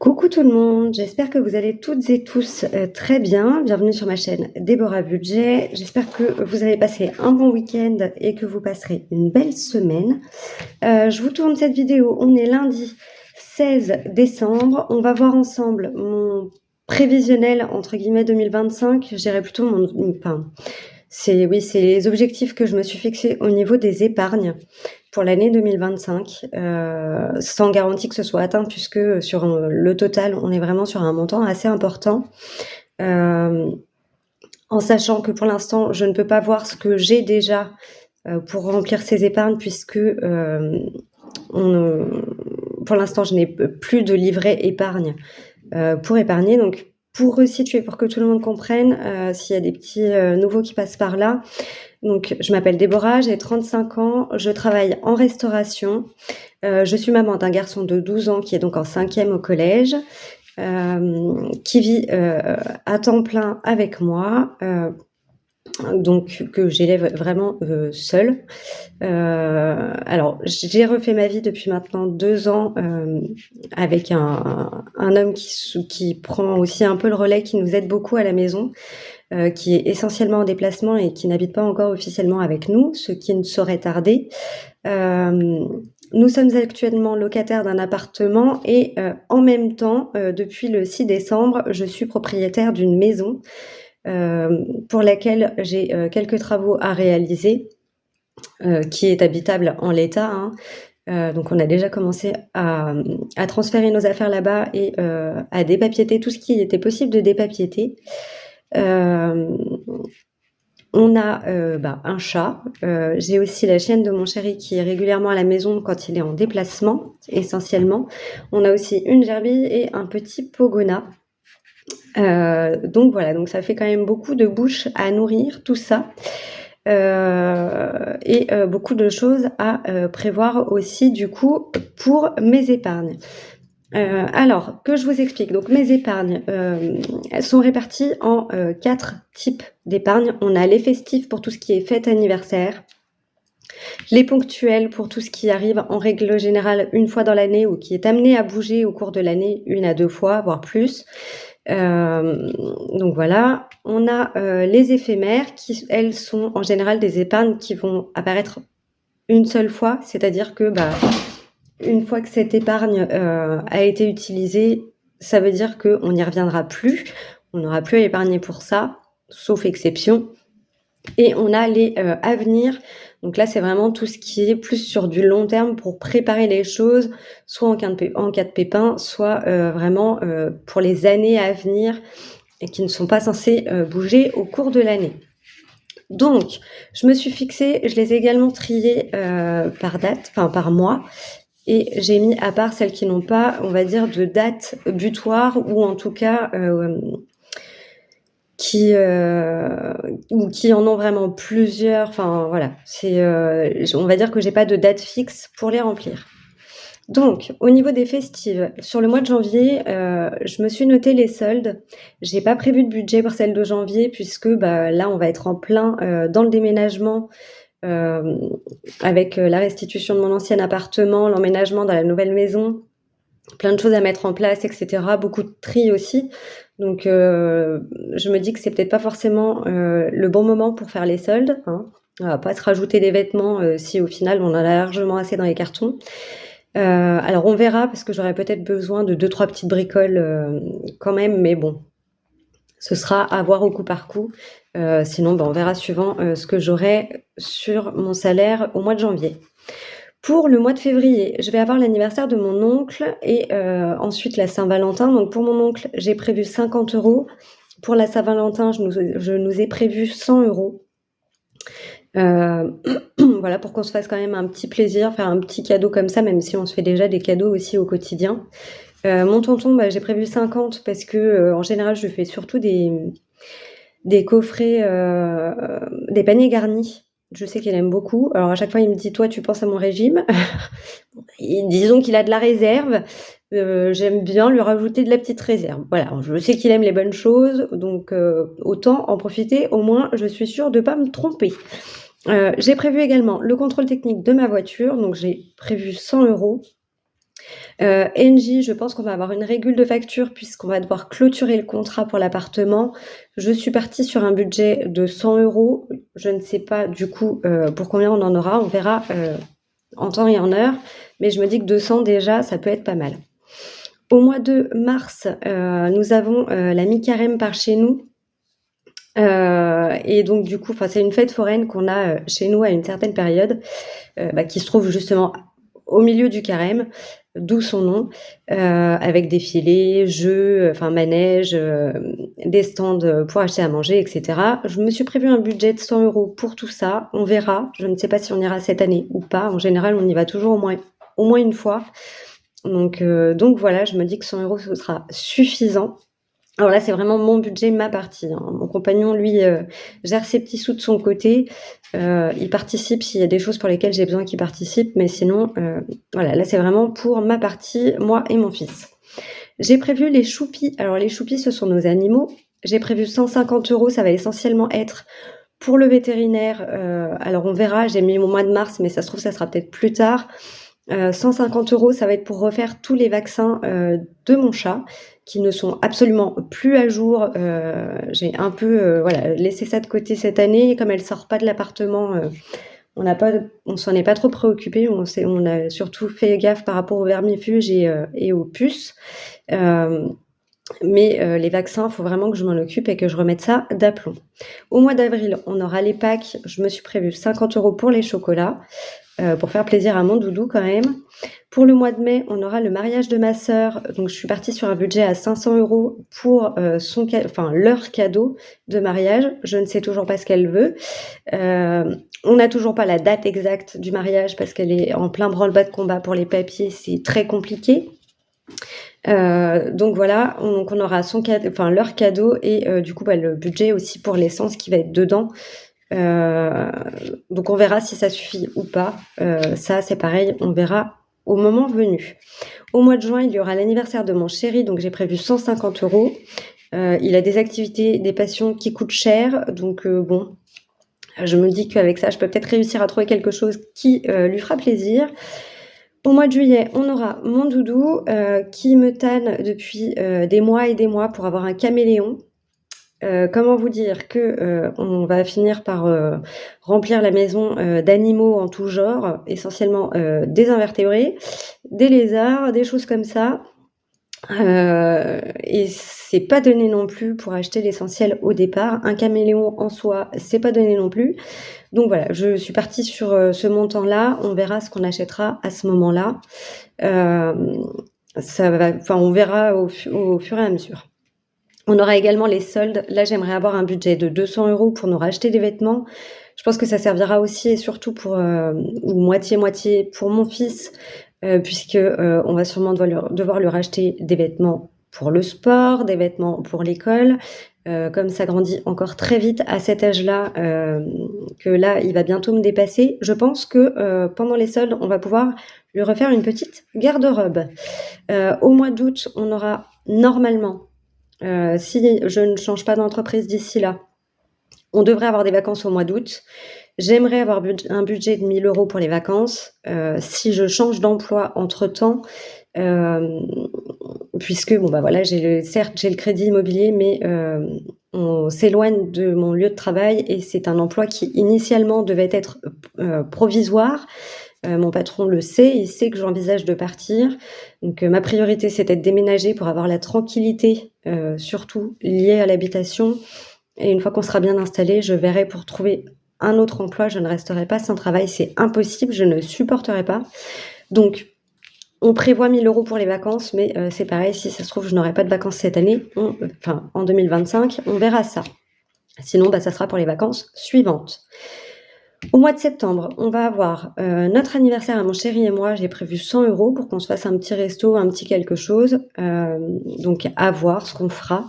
Coucou tout le monde, j'espère que vous allez toutes et tous très bien. Bienvenue sur ma chaîne Déborah Budget. J'espère que vous avez passé un bon week-end et que vous passerez une belle semaine. Je vous tourne cette vidéo, on est lundi 16 décembre. On va voir ensemble mon prévisionnel entre guillemets 2025. Je dirais plutôt c'est les objectifs que je me suis fixés au niveau des épargnes pour l'année 2025, sans garantie que ce soit atteint puisque sur le total, on est vraiment sur un montant assez important. En sachant que pour l'instant, je ne peux pas voir ce que j'ai déjà pour remplir ces épargnes puisque pour l'instant, je n'ai plus de livret épargne pour épargner. Donc, pour resituer, pour que tout le monde comprenne, s'il y a des petits nouveaux qui passent par là. Donc, je m'appelle Déborah, j'ai 35 ans, je travaille en restauration. Je suis maman d'un garçon de 12 ans qui est donc en 5e au collège, qui vit à temps plein avec moi, donc que j'élève vraiment seule. Alors, j'ai refait ma vie depuis maintenant 2 ans avec un homme qui prend aussi un peu le relais, qui nous aide beaucoup à la maison. Qui est essentiellement en déplacement et qui n'habite pas encore officiellement avec nous, ce qui ne saurait tarder. Nous sommes actuellement locataires d'un appartement et en même temps, depuis le 6 décembre, je suis propriétaire d'une maison pour laquelle j'ai quelques travaux à réaliser, qui est habitable en l'état, hein. Donc on a déjà commencé à transférer nos affaires là-bas et à dépapiéter tout ce qui était possible de dépapiéter. On a un chat. J'ai aussi la chienne de mon chéri qui est régulièrement à la maison quand il est en déplacement, essentiellement. On a aussi une gerbille et un petit pogona. Donc voilà, donc ça fait quand même beaucoup de bouches à nourrir, tout ça. Et beaucoup de choses à prévoir aussi du coup pour mes épargnes. Alors, que je vous explique. Donc, mes épargnes, elles sont réparties en 4 types d'épargnes. On a les festifs pour tout ce qui est fête anniversaire, les ponctuels pour tout ce qui arrive en règle générale une fois dans l'année ou qui est amené à bouger au cours de l'année 1 à 2 fois, voire plus. Donc voilà. On a les éphémères qui, elles, sont en général des épargnes qui vont apparaître une seule fois, c'est-à-dire que une fois que cette épargne a été utilisée, ça veut dire qu'on n'y reviendra plus. On n'aura plus à épargner pour ça, sauf exception. Et on a les à venir. Donc là, c'est vraiment tout ce qui est plus sur du long terme pour préparer les choses, soit en cas de pépin, soit vraiment pour les années à venir et qui ne sont pas censées bouger au cours de l'année. Donc, je me suis fixée, je les ai également triées par date, enfin par mois. Et j'ai mis à part celles qui n'ont pas, on va dire, de date butoir ou en tout cas qui en ont vraiment plusieurs. Enfin voilà, on va dire que j'ai pas de date fixe pour les remplir. Donc, au niveau des festives, sur le mois de janvier, je me suis noté les soldes. J'ai pas prévu de budget pour celle de janvier puisque là, on va être en plein dans le déménagement. Avec la restitution de mon ancien appartement, l'emménagement dans la nouvelle maison, plein de choses à mettre en place, etc. Beaucoup de tri aussi. Donc, je me dis que c'est peut-être pas forcément le bon moment pour faire les soldes. Hein. On va pas se rajouter des vêtements si au final on en a largement assez dans les cartons. Alors on verra parce que j'aurais peut-être besoin de 2-3 petites bricoles quand même, mais bon, ce sera à voir au coup par coup. Sinon, on verra suivant ce que j'aurai sur mon salaire au mois de janvier. Pour le mois de février, je vais avoir l'anniversaire de mon oncle et ensuite la Saint-Valentin. Donc pour mon oncle, j'ai prévu 50 €. Pour la Saint-Valentin, je nous ai prévu 100 €. Voilà, pour qu'on se fasse quand même un petit plaisir, faire un petit cadeau comme ça, même si on se fait déjà des cadeaux aussi au quotidien. Mon tonton, j'ai prévu 50 parce que en général, je lui fais surtout des coffrets, des paniers garnis. Je sais qu'il aime beaucoup. Alors à chaque fois, il me dit: «Toi, tu penses à mon régime». Et disons qu'il a de la réserve. J'aime bien lui rajouter de la petite réserve. Voilà, je sais qu'il aime les bonnes choses, donc autant en profiter. Au moins, je suis sûre de pas me tromper. J'ai prévu également le contrôle technique de ma voiture, donc j'ai prévu 100 €. Engie, je pense qu'on va avoir une régule de facture puisqu'on va devoir clôturer le contrat pour l'appartement. Je suis partie sur un budget de 100 €. Je ne sais pas du coup, pour combien on en aura. On verra, en temps et en heure, mais je me dis que 200 déjà, ça peut être pas mal. Au mois de mars, nous avons, la mi-carême par chez nous. Et donc du coup, c'est une fête foraine qu'on a, chez nous à une certaine période, qui se trouve justement au milieu du carême, d'où son nom, avec défilés, jeux, manège, des stands, pour acheter à manger et cetera. Je me suis prévu un budget de 100 € pour tout ça. On verra. Je ne sais pas si on ira cette année ou pas. En général, on y va toujours au moins une fois. Donc voilà, je me dis que 100 € ce sera suffisant. Alors là, c'est vraiment mon budget, ma partie, hein. Mon compagnon, lui, gère ses petits sous de son côté. Il participe s'il y a des choses pour lesquelles j'ai besoin qu'il participe, mais sinon, voilà, là, c'est vraiment pour ma partie, moi et mon fils. J'ai prévu les choupis. Alors les choupis, ce sont nos animaux. J'ai prévu 150 €, ça va essentiellement être pour le vétérinaire. Alors on verra, j'ai mis au mois de mars, mais ça se trouve, ça sera peut-être plus tard. 150 €, ça va être pour refaire tous les vaccins, de mon chat qui ne sont absolument plus à jour. J'ai un peu, laissé ça de côté cette année. Comme elle sort pas de l'appartement, on s'en est pas trop préoccupé. On a surtout fait gaffe par rapport aux vermifuges et aux puces. Mais les vaccins, faut vraiment que je m'en occupe et que je remette ça d'aplomb. Au mois d'avril, on aura les Pâques. Je me suis prévu 50 € pour les chocolats, pour faire plaisir à mon doudou quand même. Pour le mois de mai, on aura le mariage de ma sœur. Donc je suis partie sur un budget à 500 € pour, leur cadeau de mariage. Je ne sais toujours pas ce qu'elle veut. On n'a toujours pas la date exacte du mariage parce qu'elle est en plein branle-bas de combat pour les papiers. C'est très compliqué. Donc voilà, on aura leur cadeau et du coup, le budget aussi pour l'essence qui va être dedans. Donc on verra si ça suffit ou pas. Ça, c'est pareil, on verra au moment venu. Au mois de juin, il y aura l'anniversaire de mon chéri, donc j'ai prévu 150 €. Il a des activités, des passions qui coûtent cher, donc bon, je me dis qu'avec ça, je peux peut-être réussir à trouver quelque chose qui lui fera plaisir. Au mois de juillet, on aura mon doudou qui me tanne depuis des mois et des mois pour avoir un caméléon. Comment vous dire que on va finir par remplir la maison d'animaux en tout genre, essentiellement des invertébrés, des lézards, des choses comme ça. Et c'est pas donné non plus pour acheter l'essentiel au départ. Un caméléon en soi, c'est pas donné non plus. Donc voilà, je suis partie sur ce montant-là. On verra ce qu'on achètera à ce moment-là. On verra au fur et à mesure. On aura également les soldes. Là, j'aimerais avoir un budget de 200 € pour nous racheter des vêtements. Je pense que ça servira aussi et surtout pour ou moitié-moitié pour mon fils, puisque on va sûrement devoir lui racheter des vêtements pour le sport, des vêtements pour l'école. Comme ça grandit encore très vite à cet âge-là, que là, il va bientôt me dépasser. Je pense que pendant les soldes, on va pouvoir lui refaire une petite garde-robe. Au mois d'août, on aura normalement, si je ne change pas d'entreprise d'ici là, on devrait avoir des vacances au mois d'août. J'aimerais avoir un budget de 1 000 € pour les vacances. Si je change d'emploi entre-temps, puisque certes j'ai le crédit immobilier, mais on s'éloigne de mon lieu de travail et c'est un emploi qui initialement devait être provisoire. Mon patron le sait, il sait que j'envisage de partir. Donc ma priorité, c'était de déménager pour avoir la tranquillité, surtout liée à l'habitation. Et une fois qu'on sera bien installé, je verrai pour trouver un autre emploi. Je ne resterai pas sans travail, c'est impossible, je ne supporterai pas. Donc on prévoit 1 000 € pour les vacances, mais c'est pareil, si ça se trouve, je n'aurai pas de vacances cette année, en 2025, on verra ça. Sinon, ça sera pour les vacances suivantes. Au mois de septembre, on va avoir notre anniversaire à mon chéri et moi. J'ai prévu 100 € pour qu'on se fasse un petit resto, un petit quelque chose. Donc à voir ce qu'on fera.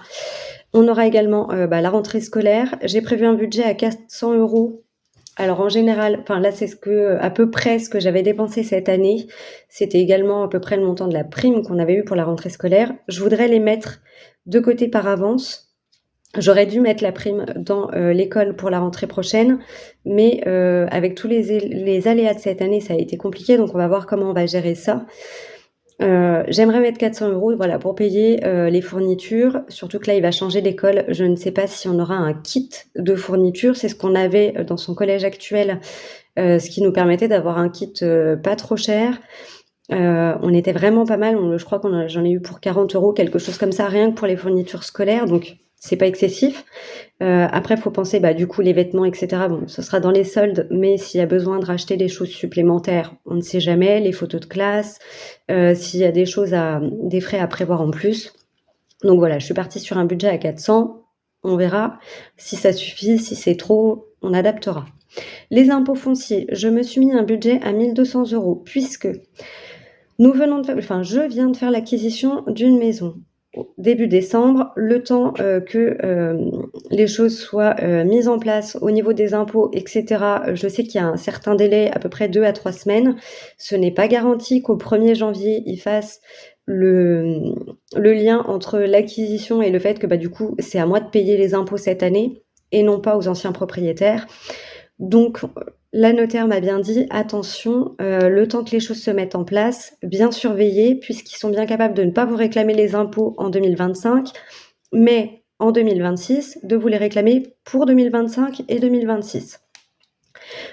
On aura également la rentrée scolaire. J'ai prévu un budget à 400 €. Alors en général, là c'est à peu près ce que j'avais dépensé cette année. C'était également à peu près le montant de la prime qu'on avait eue pour la rentrée scolaire. Je voudrais les mettre de côté par avance. J'aurais dû mettre la prime dans l'école pour la rentrée prochaine, mais avec tous les aléas de cette année, ça a été compliqué, donc on va voir comment on va gérer ça. J'aimerais mettre 400 € voilà, pour payer, les fournitures, surtout que là, il va changer d'école. Je ne sais pas si on aura un kit de fournitures. C'est ce qu'on avait, dans son collège actuel, ce qui nous permettait d'avoir un kit, pas trop cher. On était vraiment pas mal. Je crois j'en ai eu pour 40 €, quelque chose comme ça, rien que pour les fournitures scolaires, donc c'est pas excessif. Après, faut penser, du coup, les vêtements, et cetera. Bon, ce sera dans les soldes, mais s'il y a besoin de racheter des choses supplémentaires, on ne sait jamais. Les photos de classe, s'il y a des frais à prévoir en plus. Donc voilà, je suis partie sur un budget à 400. On verra si ça suffit, si c'est trop, on adaptera. Les impôts fonciers, je me suis mis un budget à 1 200 € puisque je viens de faire l'acquisition d'une maison au début décembre, le temps que les choses soient mises en place au niveau des impôts, etc. Je sais qu'il y a un certain délai, à peu près 2 à 3 semaines. Ce n'est pas garanti qu'au 1er janvier, ils fassent le lien entre l'acquisition et le fait que du coup, c'est à moi de payer les impôts cette année et non pas aux anciens propriétaires. Donc, la notaire m'a bien dit: «Attention, le temps que les choses se mettent en place, bien surveiller puisqu'ils sont bien capables de ne pas vous réclamer les impôts en 2025, mais en 2026, de vous les réclamer pour 2025 et 2026».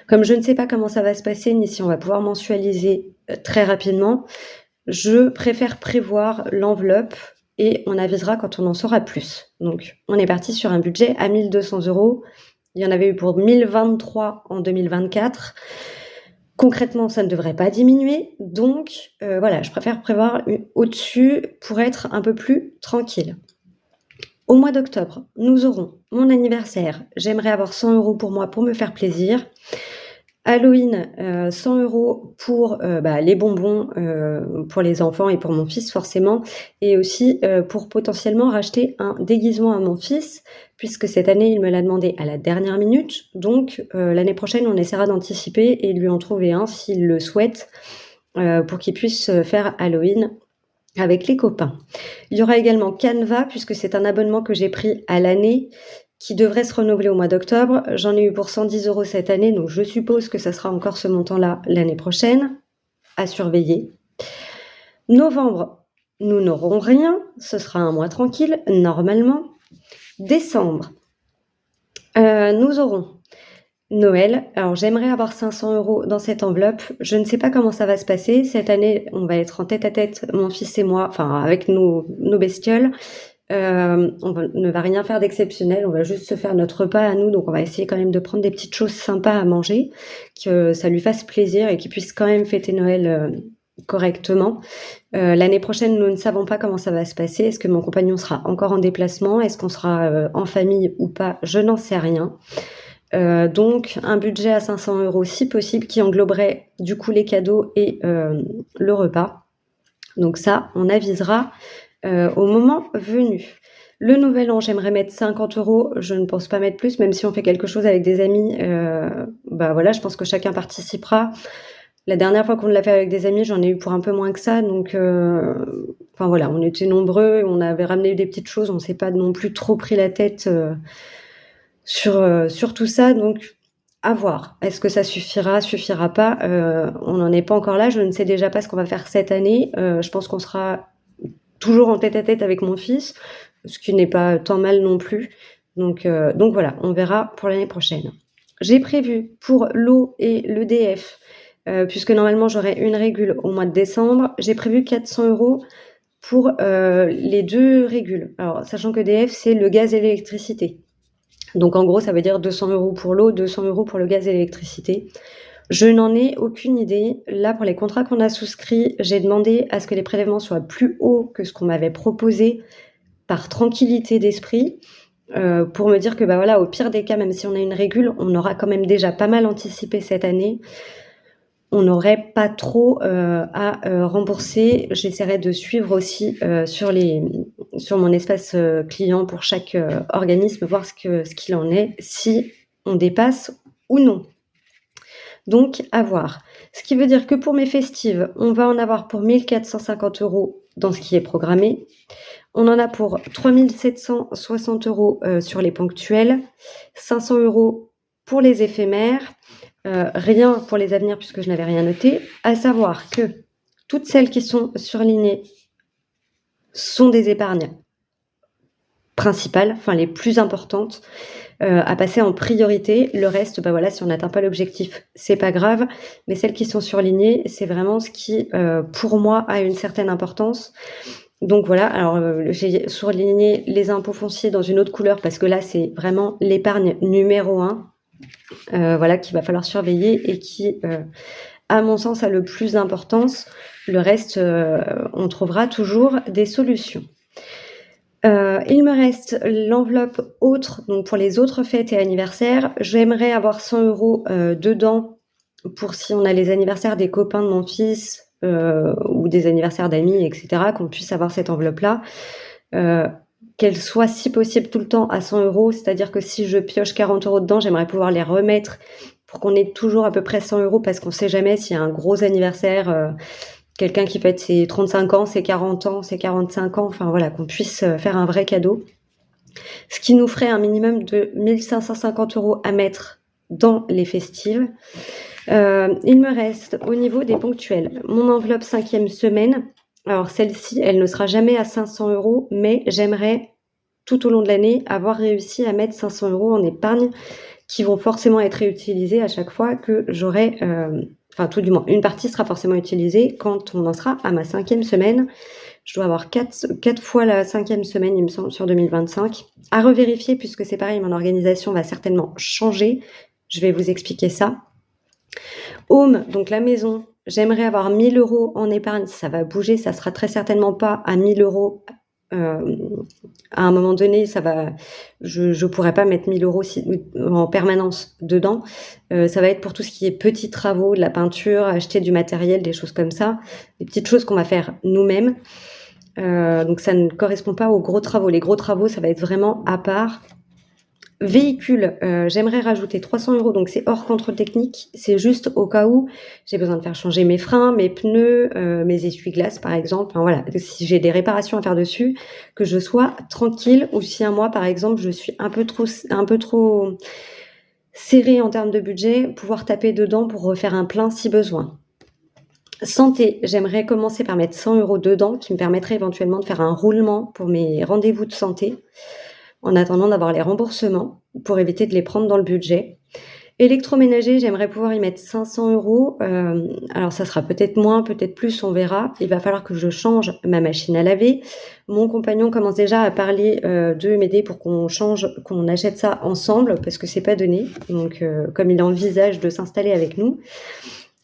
Comme je ne sais pas comment ça va se passer, ni si on va pouvoir mensualiser, très rapidement, je préfère prévoir l'enveloppe et on avisera quand on en saura plus. Donc on est parti sur un budget à 1 200 €. Il y en avait eu pour 1 023 en 2024. Concrètement, ça ne devrait pas diminuer. Donc, voilà, je préfère prévoir au-dessus pour être un peu plus tranquille. Au mois d'octobre, nous aurons mon anniversaire. J'aimerais avoir 100 € pour moi pour me faire plaisir. Halloween, 100 € pour, les bonbons, pour les enfants et pour mon fils forcément et aussi, pour potentiellement racheter un déguisement à mon fils puisque cette année, il me l'a demandé à la dernière minute. Donc, l'année prochaine, on essaiera d'anticiper et de lui en trouver un s'il le souhaite, pour qu'il puisse, faire Halloween avec les copains. Il y aura également Canva puisque c'est un abonnement que j'ai pris à l'année qui devrait se renouveler au mois d'octobre. J'en ai eu pour 110 € cette année, donc je suppose que ça sera encore ce montant-là l'année prochaine, à surveiller. Novembre, nous n'aurons rien, ce sera un mois tranquille, normalement. Décembre, nous aurons Noël. Alors j'aimerais avoir 500 € dans cette enveloppe. Je ne sais pas comment ça va se passer. Cette année, on va être en tête-à-tête, mon fils et moi, avec nos bestioles. Ne va rien faire d'exceptionnel, on va juste se faire notre repas à nous, donc on va essayer quand même de prendre des petites choses sympas à manger, que ça lui fasse plaisir et qu'il puisse quand même fêter Noël, correctement. L'année prochaine, nous ne savons pas comment ça va se passer. Est-ce que mon compagnon sera encore en déplacement? Est-ce qu'on sera, en famille ou pas? Je n'en sais rien. Donc un budget à 500 € si possible, qui engloberait du coup les cadeaux et le repas. Donc ça, on avisera au moment venu. Le nouvel an, j'aimerais mettre 50 €. Je ne pense pas mettre plus, même si on fait quelque chose avec des amis, voilà, je pense que chacun participera. La dernière fois qu'on l'a fait avec des amis, j'en ai eu pour un peu moins que ça, donc voilà, on était nombreux, on avait ramené des petites choses, on s'est pas non plus trop pris la tête, sur tout ça, donc à voir. Est-ce que ça suffira pas? On n'en est pas encore là. Je ne sais déjà pas ce qu'on va faire cette année. Je pense qu'on sera toujours en tête-à-tête avec mon fils, ce qui n'est pas tant mal non plus. Donc voilà, on verra pour l'année prochaine. J'ai prévu pour l'eau et l'EDF, puisque normalement j'aurai une régule au mois de décembre, j'ai prévu 400 € pour les 2 régules. Alors sachant qu'EDF, c'est le gaz et l'électricité. Donc en gros, ça veut dire 200 € pour l'eau, 200 € pour le gaz et l'électricité. Je n'en ai aucune idée. Là, pour les contrats qu'on a souscrits, j'ai demandé à ce que les prélèvements soient plus hauts que ce qu'on m'avait proposé par tranquillité d'esprit, pour me dire que, au pire des cas, même si on a une régule, on aura quand même déjà pas mal anticipé cette année. On n'aurait pas trop, à rembourser. J'essaierai de suivre aussi, sur mon espace, client pour chaque, organisme, voir ce qu'il en est, si on dépasse ou non. Donc à voir. Ce qui veut dire que pour mes festives, on va en avoir pour 1 450 € dans ce qui est programmé. On en a pour 3 760 € sur les ponctuels, 500 € pour les éphémères, rien pour les à venir puisque je n'avais rien noté. À savoir que toutes celles qui sont surlignées sont des épargnes principales, enfin les plus importantes, à passer en priorité. Le reste, voilà, si on n'atteint pas l'objectif, c'est pas grave, mais celles qui sont surlignées, c'est vraiment ce qui, pour moi, a une certaine importance. Donc voilà, alors, j'ai surligné les impôts fonciers dans une autre couleur parce que là, c'est vraiment l'épargne numéro 1, voilà, qu'il va falloir surveiller et qui, à mon sens, a le plus d'importance. Le reste, on trouvera toujours des solutions. Il me reste l'enveloppe autre, donc pour les autres fêtes et anniversaires. J'aimerais avoir 100 € dedans pour si on a les anniversaires des copains de mon fils, ou des anniversaires d'amis, et cetera, qu'on puisse avoir cette enveloppe-là. Qu'elle soit, si possible, tout le temps à 100 €, c'est-à-dire que si je pioche 40 € dedans, j'aimerais pouvoir les remettre pour qu'on ait toujours à peu près 100 € parce qu'on sait jamais s'il y a un gros anniversaire, quelqu'un qui fête ses 35 ans, ses 40 ans, ses 45 ans, enfin voilà, qu'on puisse faire un vrai cadeau. Ce qui nous ferait un minimum de 1 550 € à mettre dans les festives. Il me reste au niveau des ponctuels, mon enveloppe 5e semaine. Alors celle-ci, elle ne sera jamais à 500 €, mais j'aimerais tout au long de l'année avoir réussi à mettre 500 € en épargne qui vont forcément être réutilisés à chaque fois que j'aurai, enfin tout du moins une partie sera forcément utilisée quand on en sera à ma 5e semaine. Je dois avoir 4 fois la 5e semaine, il me semble, sur 2025. À revérifier puisque c'est pareil, mon organisation va certainement changer. Je vais vous expliquer ça. Home, donc la maison, j'aimerais avoir 1 000 € en épargne. Ça va bouger, ça sera très certainement pas à 1 000 €. À un moment donné, je pourrais pas mettre 1 000 € en permanence dedans. Ça va être pour tout ce qui est petits travaux, de la peinture, acheter du matériel, des choses comme ça, des petites choses qu'on va faire nous-mêmes. Donc ça ne correspond pas aux gros travaux. Les gros travaux, ça va être vraiment à part. Véhicule, j'aimerais rajouter 300 €, donc c'est hors contrôle technique. C'est juste au cas où j'ai besoin de faire changer mes freins, mes pneus, mes essuie-glaces par exemple. Enfin voilà, si j'ai des réparations à faire dessus, que je sois tranquille ou si un mois par exemple, je suis un peu trop serrée en termes de budget, pouvoir taper dedans pour refaire un plein si besoin. Santé, j'aimerais commencer par mettre 100 € dedans qui me permettrait éventuellement de faire un roulement pour mes rendez-vous de santé en attendant d'avoir les remboursements pour éviter de les prendre dans le budget. Électroménager, j'aimerais pouvoir y mettre 500 €. Alors ça sera peut-être moins, peut-être plus, on verra. Il va falloir que je change ma machine à laver. Mon compagnon commence déjà à parler de m'aider pour qu'on achète ça ensemble parce que c'est pas donné. Donc comme il envisage de s'installer avec nous,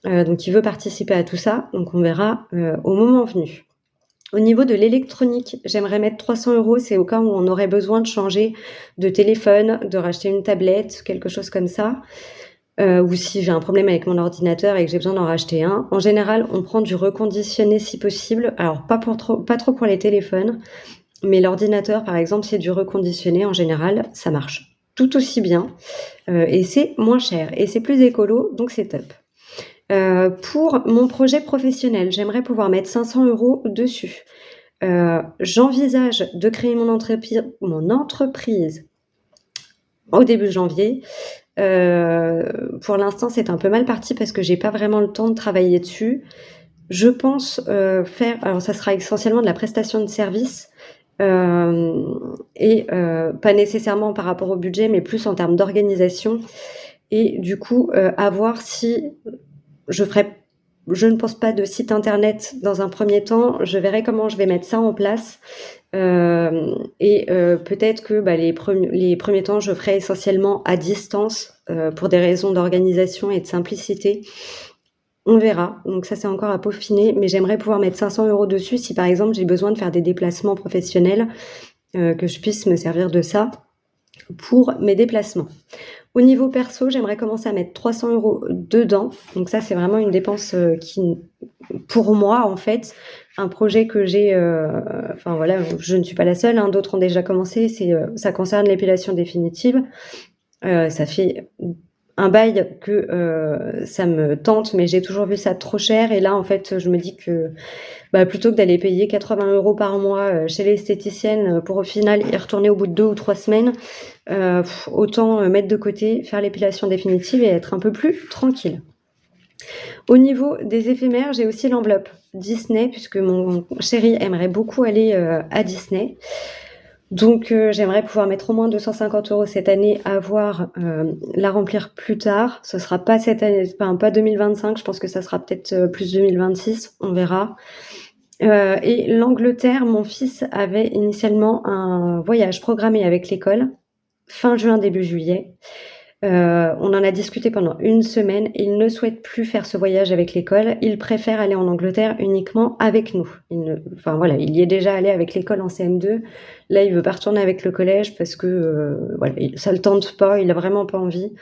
donc il veut participer à tout ça. Donc on verra au moment venu. Au niveau de l'électronique, j'aimerais mettre 300 €, c'est au cas où on aurait besoin de changer de téléphone, de racheter une tablette, quelque chose comme ça. Ou si j'ai un problème avec mon ordinateur et que j'ai besoin d'en racheter un. En général, on prend du reconditionné si possible. Alors pas trop pour les téléphones, mais l'ordinateur par exemple, c'est du reconditionné en général, ça marche tout aussi bien, et c'est moins cher et c'est plus écolo, donc c'est top. Pour mon projet professionnel, j'aimerais pouvoir mettre 500 € dessus. J'envisage de créer mon entreprise au début janvier. Pour l'instant, c'est un peu mal parti parce que j'ai pas vraiment le temps de travailler dessus. Je pense alors ça sera essentiellement de la prestation de services, et pas nécessairement par rapport au budget, mais plus en termes d'organisation et du coup, à voir si je ne pense pas de site internet dans un premier temps. Je verrai comment je vais mettre ça en place. Peut-être que les premiers temps, je ferai essentiellement à distance pour des raisons d'organisation et de simplicité. On verra. Donc ça, c'est encore à peaufiner. Mais j'aimerais pouvoir mettre 500 € dessus si, par exemple, j'ai besoin de faire des déplacements professionnels, que je puisse me servir de ça pour mes déplacements. Au niveau perso, j'aimerais commencer à mettre 300 € dedans. Donc ça, c'est vraiment une dépense qui, pour moi, en fait, un projet que j'ai, enfin voilà, je ne suis pas la seule, hein, d'autres ont déjà commencé. Ça concerne l'épilation définitive. Ça fait un bail que ça me tente, mais j'ai toujours vu ça trop cher. Et là, en fait, je me dis que plutôt que d'aller payer 80 € par mois chez l'esthéticienne pour au final y retourner au bout de 2 ou 3 semaines, autant mettre de côté, faire l'épilation définitive et être un peu plus tranquille. Au niveau des éphémères, j'ai aussi l'enveloppe Disney puisque mon chéri aimerait beaucoup aller, à Disney. Donc j'aimerais pouvoir mettre au moins 250 € cette année, avoir, la remplir plus tard. Ce sera pas cette année, enfin pas 2025, je pense que ça sera peut-être, plus 2026, on verra. Et l'Angleterre, mon fils avait initialement un voyage programmé avec l'école, fin juin, début juillet. On en a discuté pendant une semaine. Il ne souhaite plus faire ce voyage avec l'école. Il préfère aller en Angleterre uniquement avec nous. Enfin voilà, il y est déjà allé avec l'école en CM2. Là, il veut pas retourner avec le collège parce que voilà, ça le tente pas. Il a vraiment pas envie.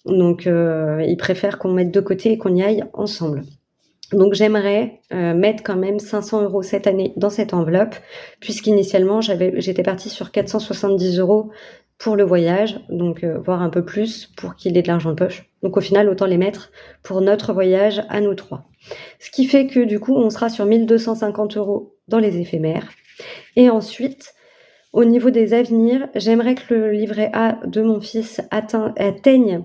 Donc, il préfère qu'on mette de côté et qu'on y aille ensemble. Donc j'aimerais mettre quand même 500 € cette année dans cette enveloppe, puisqu'initialement j'étais partie sur 470 € pour le voyage, donc voire un peu plus pour qu'il ait de l'argent de poche. Donc au final, autant les mettre pour notre voyage à nous trois. Ce qui fait que du coup, on sera sur 1250 € dans les éphémères. Et ensuite, au niveau des avenirs, j'aimerais que le livret A de mon fils atteigne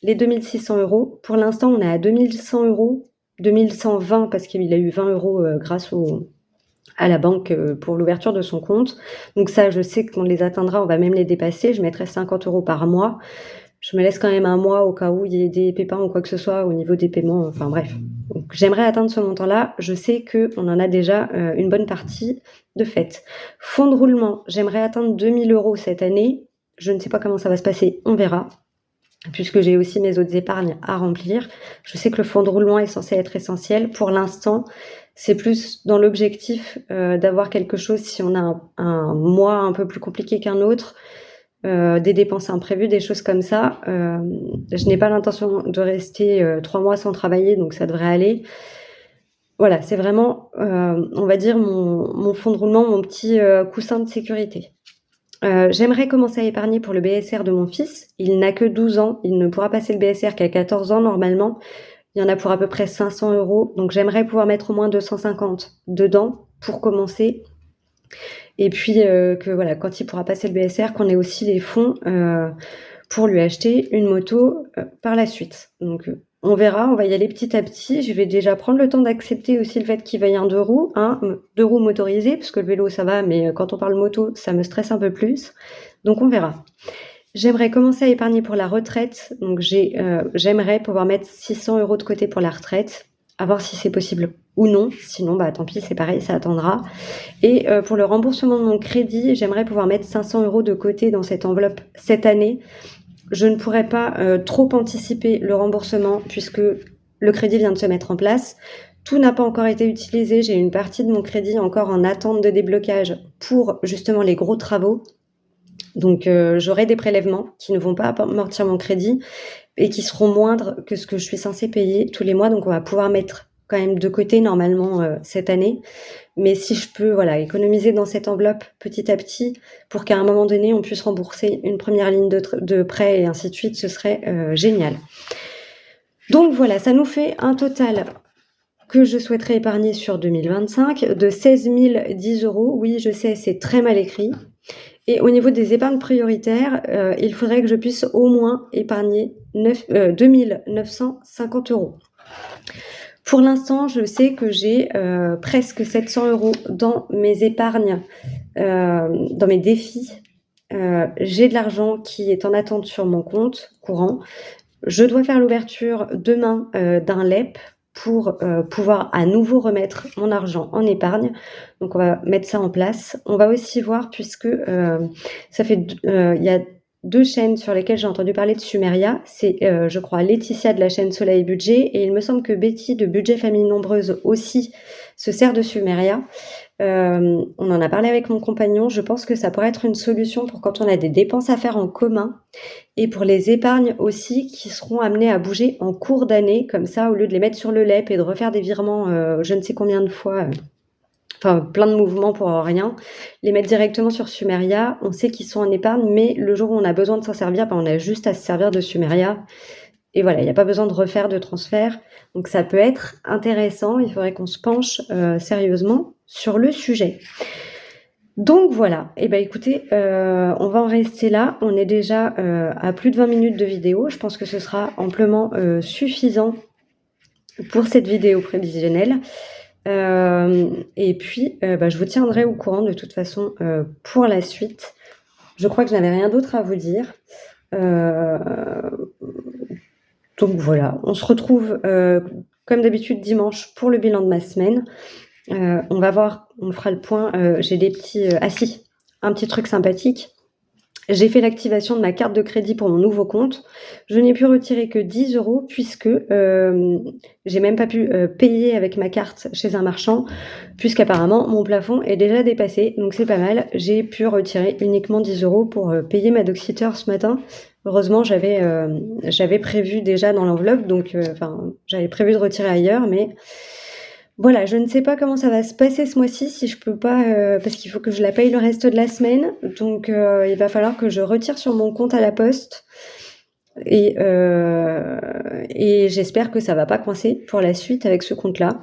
les 2600 €. Pour l'instant, on est à 2100 €. 2120 parce qu'il a eu 20 € grâce à la banque pour l'ouverture de son compte. Donc ça, je sais qu'on les atteindra, on va même les dépasser. Je mettrai 50 € par mois. Je me laisse quand même un mois au cas où il y ait des pépins ou quoi que ce soit au niveau des paiements. Enfin bref. Donc j'aimerais atteindre ce montant-là. Je sais qu'on en a déjà une bonne partie de fait. Fonds de roulement, j'aimerais atteindre 2000 € cette année. Je ne sais pas comment ça va se passer, on verra. Puisque j'ai aussi mes autres épargnes à remplir. Je sais que le fonds de roulement est censé être essentiel. Pour l'instant, c'est plus dans l'objectif d'avoir quelque chose si on a un mois un peu plus compliqué qu'un autre, des dépenses imprévues, des choses comme ça. Je n'ai pas l'intention de rester 3 mois sans travailler, donc ça devrait aller. Voilà, c'est vraiment, on va dire, mon fonds de roulement, mon petit coussin de sécurité. J'aimerais commencer à épargner pour le BSR de mon fils. Il n'a que 12 ans, il ne pourra passer le BSR qu'à 14 ans normalement. Il y en a pour à peu près 500 €, donc j'aimerais pouvoir mettre au moins 250 dedans pour commencer. Et puis que voilà, quand il pourra passer le BSR, qu'on ait aussi les fonds pour lui acheter une moto par la suite. Donc on verra, on va y aller petit à petit. Je vais déjà prendre le temps d'accepter aussi le fait qu'il veuille un 2 roues, hein, 2 roues motorisées, parce que le vélo ça va, mais quand on parle moto, ça me stresse un peu plus. Donc on verra. J'aimerais commencer à épargner pour la retraite. Donc j'aimerais pouvoir mettre 600 € de côté pour la retraite, à voir si c'est possible ou non. Sinon, bah tant pis, c'est pareil, ça attendra. Et pour le remboursement de mon crédit, j'aimerais pouvoir mettre 500 € de côté dans cette enveloppe cette année. Je ne pourrais pas trop anticiper le remboursement puisque le crédit vient de se mettre en place. Tout n'a pas encore été utilisé. J'ai une partie de mon crédit encore en attente de déblocage pour justement les gros travaux. Donc j'aurai des prélèvements qui ne vont pas amortir mon crédit et qui seront moindres que ce que je suis censée payer tous les mois. Donc on va pouvoir mettre quand même de côté normalement cette année. Mais si je peux économiser dans cette enveloppe petit à petit pour qu'à un moment donné, on puisse rembourser une première ligne de prêt et ainsi de suite, ce serait génial. Donc voilà, ça nous fait un total que je souhaiterais épargner sur 2025 de 16 010 €. Oui, je sais, c'est très mal écrit. Et au niveau des épargnes prioritaires, il faudrait que je puisse au moins épargner 2 950 €. Pour l'instant, je sais que j'ai presque 700 € dans mes épargnes, dans mes défis. J'ai de l'argent qui est en attente sur mon compte courant. Je dois faire l'ouverture demain d'un LEP pour pouvoir à nouveau remettre mon argent en épargne. Donc on va mettre ça en place. On va aussi voir puisque ça fait il y a 2 chaînes sur lesquelles j'ai entendu parler de Sumeria. C'est je crois Laetitia de la chaîne Soleil Budget et il me semble que Betty de Budget Famille Nombreuse aussi se sert de Sumeria. On en a parlé avec mon compagnon. Je pense que ça pourrait être une solution pour quand on a des dépenses à faire en commun et pour les épargnes aussi qui seront amenées à bouger en cours d'année. Comme ça, au lieu de les mettre sur le LEP et de refaire des virements je ne sais combien de fois, enfin plein de mouvements pour rien, les mettre directement sur Sumeria. On sait qu'ils sont en épargne, mais le jour où on a besoin de s'en servir, on a juste à se servir de Sumeria. Et voilà, il n'y a pas besoin de refaire de transfert. Donc ça peut être intéressant. Il faudrait qu'on se penche sérieusement sur le sujet. Donc voilà, et écoutez, on va en rester là. On est déjà à plus de 20 minutes de vidéo. Je pense que ce sera amplement suffisant pour cette vidéo prévisionnelle. Et puis, je vous tiendrai au courant de toute façon, pour la suite. Je crois que je n'avais rien d'autre à vous dire. Donc voilà, on se retrouve, comme d'habitude dimanche pour le bilan de ma semaine. On va voir, on fera le point. J'ai des petits... Ah si, un petit truc sympathique. J'ai fait l'activation de ma carte de crédit pour mon nouveau compte. Je n'ai pu retirer que 10 € puisque j'ai même pas pu payer avec ma carte chez un marchand, puisqu'apparemment mon plafond est déjà dépassé. Donc c'est pas mal. J'ai pu retirer uniquement 10 € pour payer ma dog-sitter ce matin. Heureusement, j'avais prévu déjà dans l'enveloppe, donc j'avais prévu de retirer ailleurs, mais voilà, je ne sais pas comment ça va se passer ce mois-ci, si je peux pas, parce qu'il faut que je la paye le reste de la semaine. Donc, il va falloir que je retire sur mon compte à la poste. Et j'espère que ça va pas coincer pour la suite avec ce compte-là.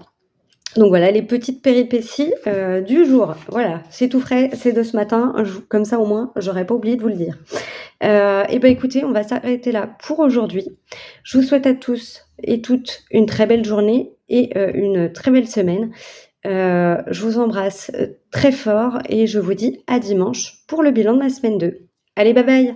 Donc voilà, les petites péripéties du jour. Voilà, c'est tout frais, c'est de ce matin. Comme ça, au moins, j'aurais pas oublié de vous le dire. Écoutez, on va s'arrêter là pour aujourd'hui. Je vous souhaite à tous et toutes une très belle journée et une très belle semaine. Je vous embrasse très fort et je vous dis à dimanche pour le bilan de ma semaine 2. Allez, bye bye!